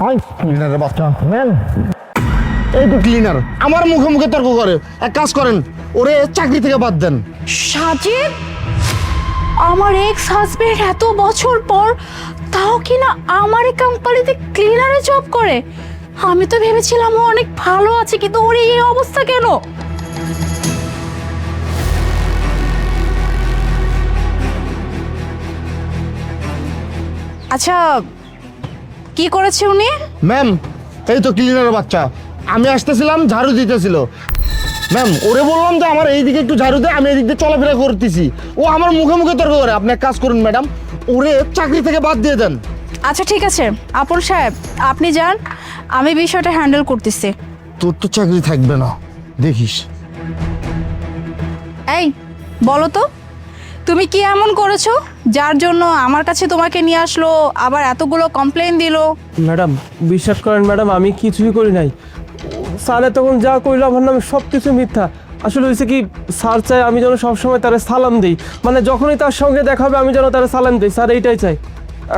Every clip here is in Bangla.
ক্লিনারের বাচ্চা ম্যাম, এই তো ক্লিনার আমার মুখে মুখে তর্ক করে। এক কাজ করেন, ওরে চাকরি থেকে বাদ দেন। সাজিদ, আমার এক্স হাজবেন্ড এত বছর পর তাও কিনা আমার এই কোম্পানিতে ক্লিনারে জব করে। আমি তো ভেবেছিলাম ও অনেক ভালো আছে, কিন্তু ওর এই অবস্থা কেন? আচ্ছা, কি করেছে উনি? ম্যাম, এই তো ক্লিনারের বাচ্চা, আমি আসতেছিলাম, ঝাড়ু দিতেছিল। ম্যাম, ওরে বললাম যে আমার এইদিকে একটু ঝাড়ু দে, আমি এইদিক দিয়ে চলাফেরা করতেছি, ও আমার মুখে মুখে তর্ক করে। আপনি এক কাজ করুন ম্যাডাম, ওরে চাকরি থেকে বাদ দিয়ে দেন। আচ্ছা ঠিক আছে, আপন সাহেব আপনি যান, আমি বিষয়টা হ্যান্ডেল করতেছি। তোর তো চাকরি থাকবে না, দেখিস। এই বলো তো, তুমি কি এমন করেছো যার জন্য আমার কাছে তোমাকে নিয়ে আসলো, আবার এতগুলো কমপ্লেন দিলো? ম্যাডাম বিশ্বাস করেন ম্যাডাম, আমি কিছুই করি নাই। স্যারে তখন যা কইলো আমার নামে সব কিছু মিথ্যা। আসলে হয়েছে কি, স্যার চাই আমি যেন সবসময় তারা সালাম দিই, মানে যখনই তার সঙ্গে দেখা হবে আমি যেন তারা সালাম দিই, স্যার এইটাই চাই।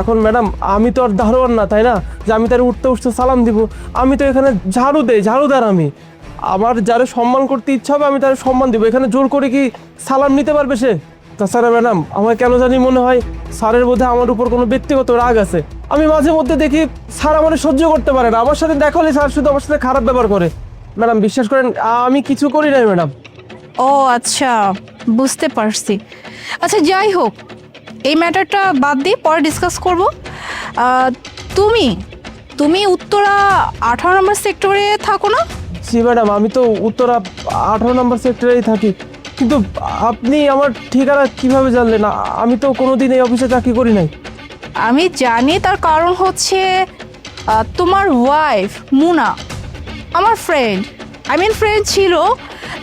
এখন ম্যাডাম আমি তো আর দারোয়ান না, তাই না, যে আমি তার উঠতে উঠতে সালাম দিব। আমি তো এখানে ঝাড়ু দেই, ঝাড়ুদার আমি। আমার যারা সম্মান করতে ইচ্ছা হবে আমি তার সম্মান দিব, এখানে জোর করে কি সালাম নিতে পারবে সে? তাছাড়া ম্যাডাম আমার কেন জানি মনে হয় স্যারের বোধহয় আমার উপর কোনো ব্যক্তিগত রাগ আছে। আমি মাঝে মধ্যে দেখি স্যার আমার সহ্য করতে পারে না, আমার সাথে দেখা হলে স্যার শুধু আমার সাথে খারাপ ব্যবহার করে। ম্যাডাম বিশ্বাস করেন আমি কিছু করি নাই ম্যাডাম। ও আচ্ছা, বুঝতে পারছি। আচ্ছা যাই হোক, এই ম্যাটারটা বাদ দিয়ে পরে ডিসকাস করব। তুমি তুমি উত্তরা 18 নম্বর সেক্টরে থাকো না? জি ম্যাডাম, আমি তো উত্তরা 18 নম্বর সেক্টরেই থাকি, কিন্তু আপনি আমার ঠিকানা কিভাবে জানলেন? আমি তো কোনোদিন এই অফিসে চাকরি করি নাই। আমি জানি, তার কারণ হচ্ছে তোমার ওয়াইফ মুনা আমার ফ্রেন্ড ছিল,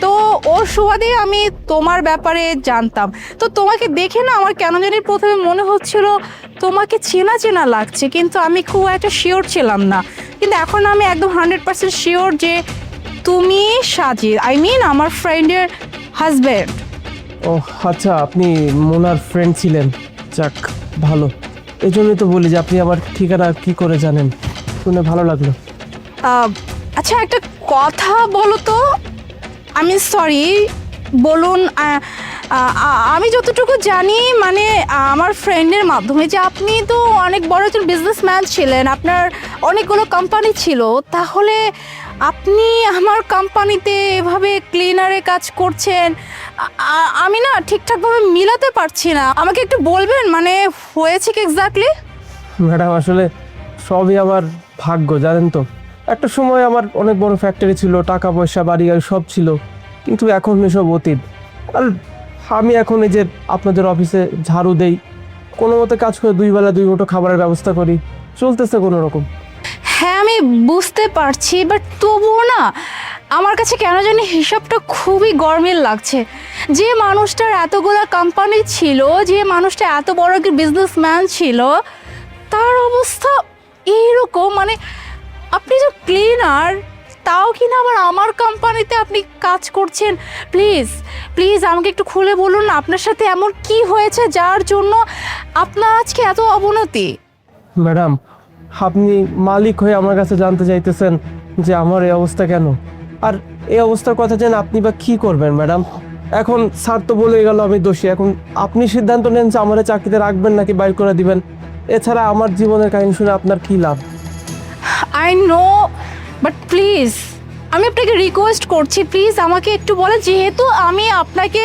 তো ওর সুবাদে আমি তোমার ব্যাপারে জানতাম। তো তোমাকে দেখে না আমার কেন জানি প্রথমে মনে হচ্ছিল তোমাকে চেনা চেনা লাগছে, কিন্তু আমি খুব একটা শিওর ছিলাম না। কিন্তু এখন আমি একদম 100% শিওর যে তুমি সাজিদ, আমার ফ্রেন্ডের হাজব্যান্ড। ও আচ্ছা, আপনি মোনার ফ্রেন্ড ছিলেন, যাক ভালো। এই জন্যই তো বলি যে আপনি আমার ঠিকানা কি করে জানেন, শুনে ভালো লাগলো। আচ্ছা একটা কথা বলো তো, আমি সরি বলুন, আমি যতটুকু জানি মানে আমার ফ্রেন্ডের মাধ্যমে যে আপনি তো অনেক বড় একজন বিজনেসম্যান ছিলেন, আপনার অনেকগুলো কোম্পানি ছিল, তাহলে আপনি আমার কোম্পানিতে এভাবে ক্লিনারে কাজ করছেন, আমি না ঠিকঠাকভাবে মিলাতে পারছি না। আমাকে একটু বলবেন মানে হয়েছে কি এক্স্যাক্টলি? ম্যাডাম আসলে সবই আমার ভাগ্য, জানেন তো। একটা সময় আমার অনেক বড় ফ্যাক্টরি ছিল, টাকা পয়সা বাড়ি গাড়ি সব ছিল, কিন্তু এখন এসব অতীত। আর আমি এখন এই যে আপনাদের অফিসে ঝাড়ু দেই, কোনো মতে কাজ করে 2 বেলা 2 মুঠো খাবারের ব্যবস্থা করি, চলতেছে কোনো রকম। হ্যাঁ আমি বুঝতে পারছি, বাট তবুও না আমার কাছে কেন জানি হিসাবটা খুবই গরমিল লাগছে। যে মানুষটার এতগুলো কোম্পানি ছিল, যে মানুষটা এত বড় একটা বিজনেসম্যান ছিল, তার অবস্থা এইরকম। মানে আপনি যে ক্লিনার, তাও কিনা আবার আমার কোম্পানিতে আপনি কাজ করছেন। প্লিজ প্লিজ আমাকে একটু খুলে বলুন না, আপনার সাথে এমন কি হয়েছে যার জন্য আপনার আজকে এত অবনতি? ম্যাডাম আপনি মালিক হয়ে আমার কাছে জানতে চাইতেছেন যে আমার এই অবস্থা কেন, আর এই অবস্থার কথা জেনে আপনি বা কী করবেন ম্যাডাম? এখন স্যার তো বলে গেল আমি দোষী, এখন আপনি সিদ্ধান্ত নেন যে আমার চাকরিতে রাখবেন নাকি বাইর করে দিবেন। এছাড়া আমার জীবনের কাহিনী শুনে আপনার কী লাভ? আই নো, বাট প্লিজ আমি আপনাকে রিকোয়েস্ট করছি, প্লিজ আমাকে একটু বলেন। যেহেতু আমি আপনাকে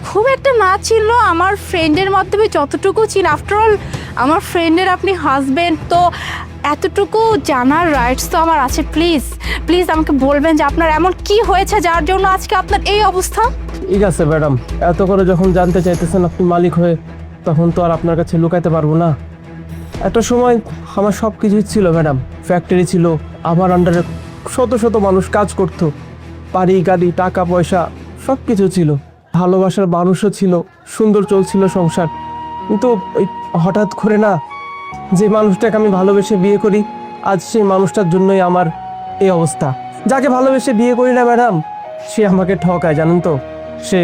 খুব একটা না চিনলেও আমার ফ্রেন্ডের মাধ্যমে যতটুকু চিন, আফটারঅল আমার ফ্রেন্ডের আপনি হাজব্যান্ড, তো এতটুকু জানার রাইটস তো আমার আছে। প্লিজ প্লিজ আমাকে বলবেন যে আপনার এমন কি হয়েছে যার জন্য আজকে আপনার এই অবস্থা। ঠিক আছে ম্যাডাম, এত করে যখন জানতে চাইতেছেন আপনি মালিক হয়ে, তখন তো আর আপনার কাছে লুকাইতে পারবো না। একটা সময় আমার সব কিছুই ছিল ম্যাডাম, ফ্যাক্টরি ছিল, আমার আন্ডারে শত শত মানুষ কাজ করতো, বাড়ি গাড়ি টাকা পয়সা সব কিছু ছিল, ভালোবাসার মানুষও ছিল, সুন্দর চলছিল সংসার। কিন্তু ওই হঠাৎ করে না, যে মানুষটাকে আমি ভালোবেসে বিয়ে করি, আজ সেই মানুষটার জন্যই আমার এই অবস্থা। যাকে ভালোবেসে বিয়ে করি না ম্যাডাম, সে আমাকে ঠকায়, জানেন তো। সে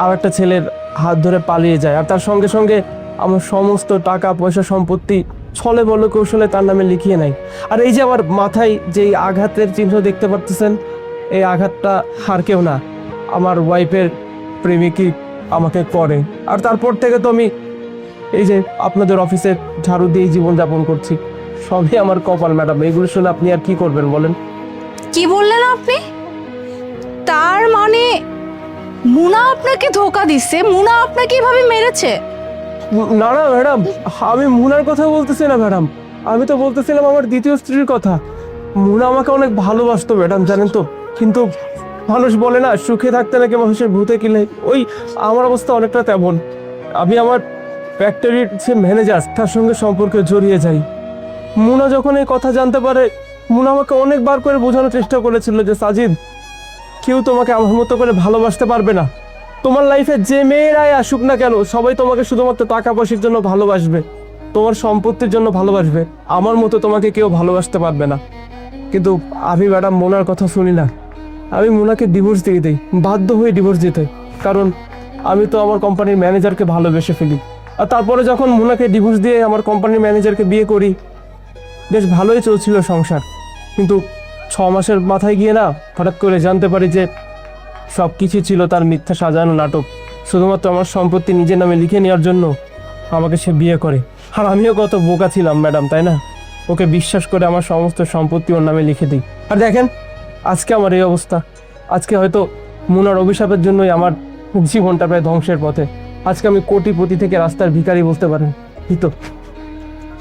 আর একটা ছেলের হাত ধরে পালিয়ে যায়, আর তার সঙ্গে সঙ্গে আমার সমস্ত টাকা পয়সা সম্পত্তি ছলে বলে কৌশলে তার নামে লিখিয়ে নেয়। আর এই যে আমার মাথায় যেই আঘাতের চিহ্ন দেখতে পারতেছেন, এই আঘাতটা আর কেউ না, আমার ওয়াইফের প্রেমিকই আমাকে করে। আর তারপর থেকে তো আমি এই যে আপনাদের অফিসে ঝাড়ু দিয়ে জীবনযাপন করছি। সবই আমার কপাল ম্যাডাম। এইগুলো শুনে আপনি আর কি করবেন বলেন? কি বললেন আপনি? তার মানে মুনা আপনাকে ধোকা দিচ্ছে, মুনা আপনাকে এভাবে মেরেছে? না না ম্যাডাম, আমি মুনার কথা বলতেছি না ম্যাডাম, আমি তো বলতেছিলাম আমার দ্বিতীয় স্ত্রীর কথা। মুনা আমাকে অনেক ভালোবাসতো ম্যাডাম, জানেন তো। কিন্তু মানুষ বলে না, সুখে থাকতে নাকি মানুষের ভূতে কিলে, ওই আমার অবস্থা অনেকটা তেমন। আমি আমার ফ্যাক্টরির যে ম্যানেজার, তার সঙ্গে সম্পর্কে জড়িয়ে যাই। মুনা যখন এই কথা জানতে পারে, মুনা আমাকে অনেকবার করে বোঝানোর চেষ্টা করেছিল যে সাজিদ, কেউ তোমাকে আমার মতো করে ভালোবাসতে পারবে না। তোমার লাইফে যে মেয়েরাই আসুক না কেন, সবাই তোমাকে শুধুমাত্র টাকা পয়সার জন্য ভালোবাসবে, তোমার সম্পত্তির জন্য ভালোবাসবে। আমার মতো তোমাকে কেউ ভালোবাসতে পারবে না। কিন্তু আমি ম্যাডাম মোনার কথা শুনি না। আমি মোনাকে ডিভোর্স দিয়ে দিই, বাধ্য হয়ে ডিভোর্স দিতে। কারণ আমি তো আমার কোম্পানির ম্যানেজারকে ভালোবেসে ফেলি। আর তারপরে যখন মোনাকে ডিভোর্স দিয়ে আমার কোম্পানির ম্যানেজারকে বিয়ে করি, বেশ ভালোই চলছিল সংসার। কিন্তু 6 মাসের মাথায় গিয়ে না, হঠাৎ করে জানতে পারি যে সব কিছু ছিল তার মিথ্যা সাজানো নাটক। শুধুমাত্র আমার সম্পত্তি নিজের নামে লিখে নেওয়ার জন্য আমাকে সে বিয়ে করে। আর আমিও কত বোকা ছিলাম ম্যাডাম, তাই না? ওকে বিশ্বাস করে আমার সমস্ত সম্পত্তি ওর নামে লিখে দিই। আর দেখেন আজকে আমার এই অবস্থা। আজকে হয়তো মুনার অভিশাপের জন্যই আমার জীবনটা প্রায় ধ্বংসের পথে। আজকে আমি কোটিপতি থেকে রাস্তার ভিখারি বলতে পারেন। এই তো।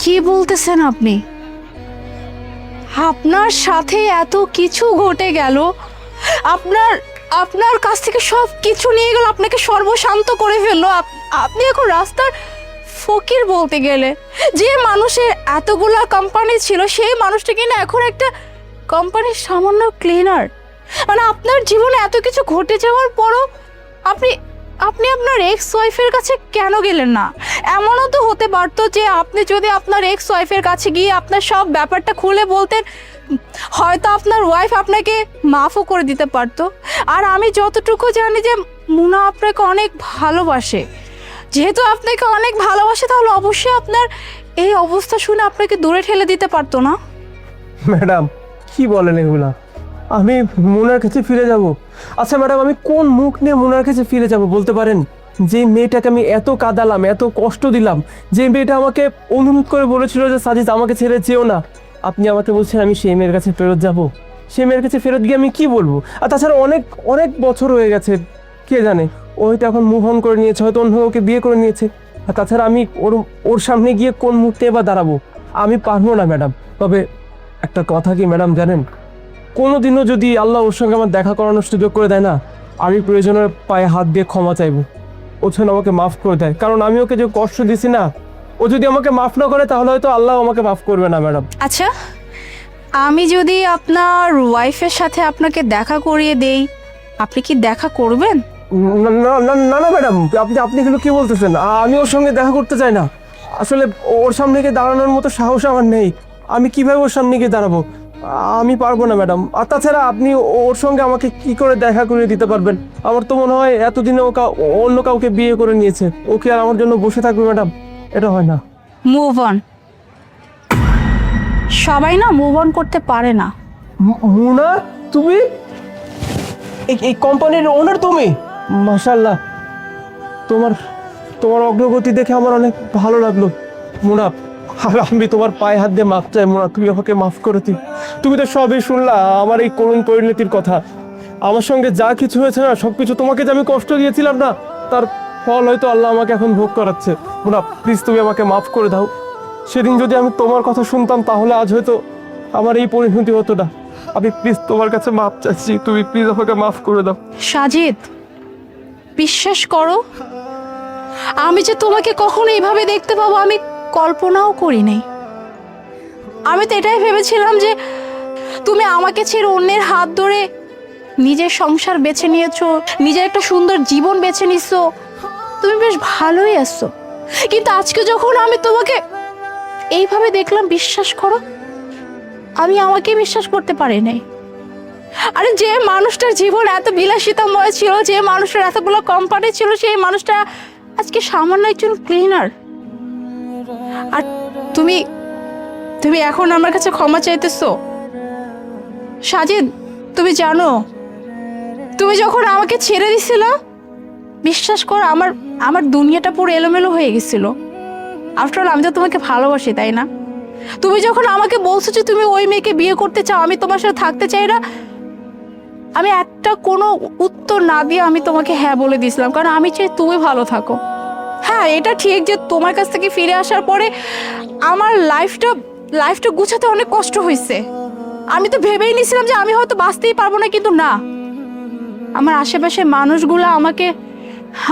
কি বলতেছেন আপনি? আপনার সাথে এত কিছু ঘটে গেল, আপনার কাছ থেকে সব কিছু নিয়ে গেল, আপনাকে সর্বশান্ত করে ফেললো। আপনি এখন রাস্তার ফকির বলতে গেলে। যে মানুষের এতগুলা কোম্পানি ছিল, সেই মানুষটা কিনা এখন একটা কোম্পানির সামান্য ক্লিনার। মানে আপনার জীবনে এত কিছু ঘটে যাওয়ার পরও আপনি আপনার এক্স ওয়াইফের কাছে কেন গেলেন না? এমনও তো হতে পারতো যে আপনি যদি আপনার এক্স ওয়াইফের কাছে গিয়ে আপনার সব ব্যাপারটা খুলে বলতেন, হয়তো আপনার ওয়াইফ আপনাকে মাফও করে দিতে পারতো। আর আমি যতটুকু জানি যে মুনা আপনাকে অনেক ভালোবাসে। যেহেতু আপনাকে অনেক ভালোবাসে, তাহলে অবশ্যই আপনার এই অবস্থা শুনে আপনাকে দূরে ঠেলে দিতে পারতো না? ম্যাডাম কি বলেন এগুলা? আমি মুনার কাছে ফিরে যাব? আচ্ছা ম্যাডাম, আমি কোন মুখ নিয়ে মুনার কাছে ফিরে যাব বলতে পারেন? যে মেয়েটাকে আমি এত কাঁদালাম, এত কষ্ট দিলাম, যে মেয়েটা আমাকে অনুরোধ করে বলেছিল যে সাজিদ আমাকে ছেড়ে যেও না, আপনি আমাকে বলছেন আমি সেই মেয়ের কাছে ফেরত যাব? সেই মেয়ের কাছে ফেরত গিয়ে আমি কি বলবো? আর তাছাড়া অনেক অনেক বছর হয়ে গেছে, কে জানে ও হয়তো এখন মুভ অন করে নিয়েছে, হয়তো অন্য ওকে বিয়ে করে নিয়েছে। আর তাছাড়া আমি ওর সামনে গিয়ে কোন মুহূর্তে এবার দাঁড়াবো? আমি পারবো না ম্যাডাম। তবে একটা কথা কি ম্যাডাম জানেন, কোনোদিনও যদি আল্লাহ ওর সঙ্গে আমার দেখা করানোর সুযোগ করে দেয় না, আমি প্রয়োজনের পায়ে হাত দিয়ে ক্ষমা চাইবো। ও যেন আমাকে মাফ করে দেয়। কারণ আমি ওকে যে কষ্ট দিছি না, ও যদি আমাকে মাফ না করে তাহলে হয়তো আল্লাহ আমাকে মাফ করবে না ম্যাডাম। আচ্ছা, আমি যদি আপনার ওয়াইফের সাথে আপনাকে দেখা করিয়ে দেই, আপনি কি দেখা করবেন? না না না না ম্যাডাম, আপনি এগুলো কি বলতেছেন? আমি ওর সঙ্গে দেখা করতে চাই না। আসলে ওর সামনে গিয়ে দাঁড়ানোর মতো সাহস আমার নেই। আমি কিভাবে ওর সামনে গিয়ে দাঁড়াবো? আমি পারবো না ম্যাডাম। আর তাছাড়া আপনি ওর সঙ্গে আমাকে কি করে দেখা করে দিতে পারবেন? আমার তো মনে হয় এতদিনে ও অন্য কাউকে বিয়ে করে নিয়েছে। ও কি আর আমার জন্য বসে থাকবে ম্যাডাম? এটা হয় না। Move on. সবাই না মুভ অন করতে পারে না। মুনা, তুমি এই কোম্পানির ওনার? তুমি মাশাআল্লাহ, তোমার অগ্রগতি দেখে আমার অনেক ভালো লাগলো মুনা। আমি তোমার পায়ে হাত দিয়ে মাফ চাই মুনা, তুমি আমাকে মাফ করে দিও। তুমি তো সবই শুনলা আমার এই করুণ পরিণতির কথা। আমার সঙ্গে যা কিছু হয়েছে না, সবকিছু তোমাকে যে আমি কষ্ট দিয়েছিলাম না, তার ফল হয়তো আল্লাহ আমাকে এখন ভোগ করাচ্ছে। মুনা প্লিজ, তুমি আমাকে মাফ করে দাও। সেদিন যদি আমি তোমার কথা শুনতাম, তাহলে আজ হয়তো আমার এই পরিণতি হতো না। আমি প্লিজ তোমার কাছে মাফ চাচ্ছি, তুমি প্লিজ আমাকে মাফ করে দাও। সাজিদ, বিশ্বাস করো, আমি যে তোমাকে কখনো এইভাবে দেখতে পাবো আমি কল্পনাও করি নাই। আমি তো এটাই ভেবেছিলাম যে তুমি আমাকে ছেড়ে অন্যের হাত ধরে নিজের সংসার বেছে নিয়েছো, নিজের একটা সুন্দর জীবন বেছে নিছো, তুমি বেশ ভালোই আছো। কিন্তু আজকে যখন আমি তোমাকে এইভাবে দেখলাম, বিশ্বাস করো আমি আমাকে বিশ্বাস করতে পারি নাই। আরে যে মানুষটার জীবন এত বিলাসিতাময় ছিল, যে মানুষটার এতগুলো কোম্পানি ছিল, সেই মানুষটা আজকে সামান্য একজন ক্লিনার। আর তুমি তুমি এখন আমার কাছে ক্ষমা চাইতেছো? সাজিদ, তুমি জানো তুমি যখন আমাকে ছেড়ে দিছিল, বিশ্বাস করো আমার আমার দুনিয়াটা পুরো এলোমেলো হয়ে গেছিল। আফটার অল আমি তো তোমাকে ভালোবাসি, তাই না? তুমি যখন আমাকে বলছো যে তুমি ওই মেয়েকে বিয়ে করতে চাও, আমি তোমার সাথে থাকতে চাই না, আমি একটা কোনো উত্তর না দিয়ে আমি তোমাকে হ্যাঁ বলে দিয়েছিলাম, কারণ আমি চাই তুমি ভালো থাকো। হ্যাঁ, এটা ঠিক যে তোমার কাছ থেকে ফিরে আসার পরে আমার লাইফটা গুছাতে অনেক কষ্ট হয়েছে। আমি তো ভেবেই নিয়েছিলাম যে আমি হয়তো বাঁচতেই পারবো না, কিন্তু না, আমার আশেপাশের মানুষগুলো আমাকে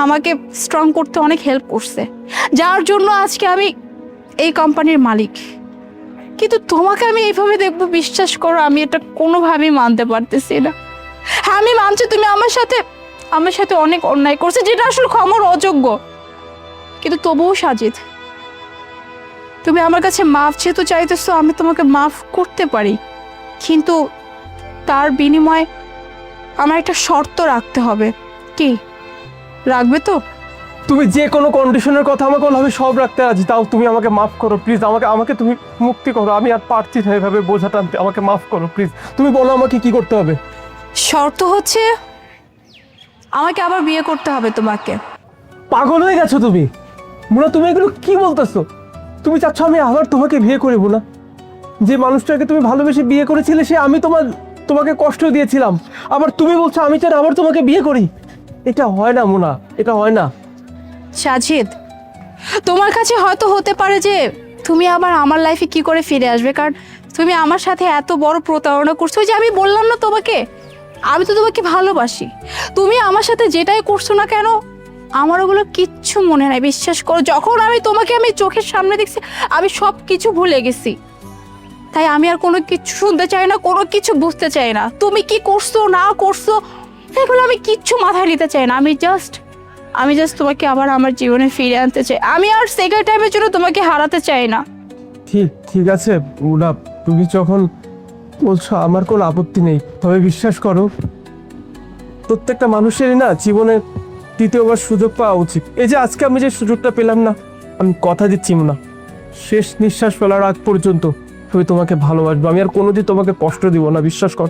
আমাকে স্ট্রং করতে অনেক হেল্প করছে, যার জন্য আজকে আমি এই কোম্পানির মালিক। কিন্তু তোমাকে আমি এইভাবে দেখবো, বিশ্বাস করো আমি এটা কোনোভাবেই মানতে পারতেছি না। হ্যাঁ, আমি মানছি তুমি আমার সাথে অনেক অন্যায় করছে, যেটা আসলে ক্ষমার অযোগ্য, কিন্তু তবুও সাজিদ, তুমি আমার কাছে মাফ যেহেতু চাইতেছো, আমি তোমাকে মাফ করতে পারি, কিন্তু তার বিনিময়ে আমার একটা শর্ত রাখতে হবে। কি রাখবে তো? তুমি যে কোনো কন্ডিশনের কথা আমাকে বলো, আমি সব রাখতে রাজি। তাও তুমি আমাকে মাফ করো প্লিজ, আমাকে তুমি মুক্তি করো। আমি আর পারছি না এভাবে বোঝা টানতে, আমাকে মাফ করো প্লিজ। তুমি বলো আমাকে কি করতে হবে। শর্ত হচ্ছে আমাকে আবার বিয়ে করতে হবে তোমাকে। পাগল হয়ে গেছো তুমি মুনা? তুমি এগুলো কি বলতেছো? তুমি চাচ্ছ আমি আবার তোমাকে বিয়ে করবো না? যে মানুষটাকে তুমি ভালোবেসে বিয়ে করেছিলে, সে আমি তোমাকে কষ্ট দিয়েছিলাম, আবার তুমি বলছো আমি চাই আবার তোমাকে বিয়ে করি? এটা হয় না মুনা, এটা হয় না। সাজিদ, তোমার কাছে হয়তো হতে পারে যে তুমি আবার আমার লাইফে কি করে ফিরে আসবে, কারণ তুমি আমার সাথে এত বড় প্রতারণা করছো। যে আমি বললাম না তোমাকে, আমি তো তোমাকে ভালোবাসি। তুমি আমার সাথে যেটাই করছো না কেন, আমার ওগুলো কিচ্ছু মনে নাই। বিশ্বাস করো, যখন আমি তোমাকে চোখের সামনে দেখছি, আমি সব কিছু ভুলে গেছি। তাই আমি আর কোনো কিছু শুনতে চাই না, কোনো কিছু বুঝতে চাই না। তুমি কি করছো না করছো এগুলো আমি কিচ্ছু মাথায় নিতে চাই না। আমি জাস্ট তোমাকে আবার আমার জীবনে ফিরে আনতে চাই। আমি আর সেকেন্ড টাইমের জন্য তোমাকে হারাতে চাই না। ঠিক আছে মুনা, তুমি যখন বলছো আমার কোনো আপত্তি নেই, তবে বিশ্বাস করো প্রত্যেকটা মানুষেরই না জীবনে দ্বিতীয়বার সুযোগ পাওয়া উচিত। এই যে আজকে আমি যে সুযোগটা পেলাম না, আমি কথা দিচ্ছি মুনা, শেষ নিঃশ্বাস ফেলার আগ পর্যন্ত আমি তোমাকে ভালোবাসবো। আমি আর কোনোদিন তোমাকে কষ্ট দিব না, বিশ্বাস কর।